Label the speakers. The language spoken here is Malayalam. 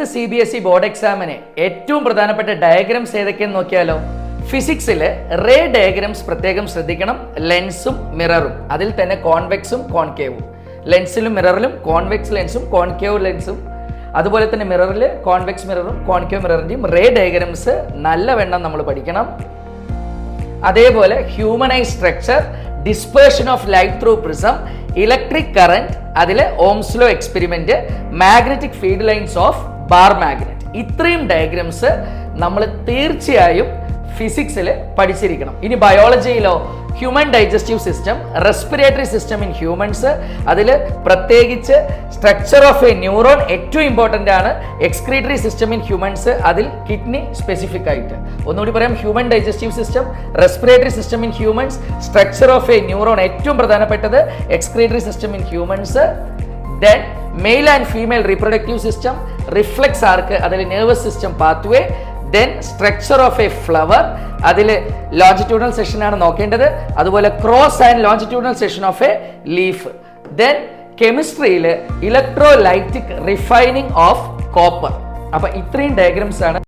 Speaker 1: 9th CBSE ബോർഡ് എക്സാമിന് ഏറ്റവും പ്രധാനപ്പെട്ട ഡയഗ്രംസ് ഏതൊക്കെയെന്ന് നോക്കിയാലോ. ഫിസിക്സിൽ റേ ഡയഗ്രംസ് പ്രത്യേകം ശ്രദ്ധിക്കണം. ലെൻസും മിററും, അതിൽ തന്നെ കോൺവെക്സും കോൺകേവും. ലെൻസിലും മിററിലും കോൺവെക്സ് ലെൻസും കോൺകേവ് ലെൻസും, അതുപോലെ തന്നെ മിററിൽ കോൺവെക്സ് മിററും കോൺകേവ് മിററിൻ്റെയും റേ ഡയഗ്രംസ് നല്ലവണ്ണം നമ്മൾ പഠിക്കണം. അതേപോലെ human eyes structure, dispersion of light through prism, electric current, അതിൽ Ohm's law experiment, magnetic field lines of bar magnet. ഇത്രയും ഡയഗ്രംസ് നമ്മൾ തീർച്ചയായും ഫിസിക്സിൽ പഠിച്ചിരിക്കണം. ഇനി ബയോളജിയിലോ human digestive system, respiratory system in humans, അതിൽ പ്രത്യേകിച്ച് സ്ട്രക്ചർ ഓഫ് എ ന്യൂറോൺ ഏറ്റവും ഇമ്പോർട്ടൻ്റ് ആണ്. എക്സ്ക്രീറ്ററി സിസ്റ്റം ഇൻ ഹ്യൂമൻസ്, അതിൽ കിഡ്നി സ്പെസിഫിക് ആയിട്ട്. ഒന്നുകൂടി പറയാം, human digestive system, respiratory system in humans, structure of a neuron ഏറ്റവും പ്രധാനപ്പെട്ടത്, excretory system in humans, then male and female reproductive system, reflex arc, അതിൽ nervous system pathway, then structure of a flower, അതിൽ ലോഞ്ചിറ്റ്യൂഡൽ സെക്ഷൻ ആണ് നോക്കേണ്ടത്, അതുപോലെ cross and longitudinal section of a leaf. Then കെമിസ്ട്രിയിൽ ഇലക്ട്രോലൈറ്റിക് റിഫൈനിങ് ഓഫ് കോപ്പർ. അപ്പൊ ഇത്രയും ഡയഗ്രംസ് ആണ്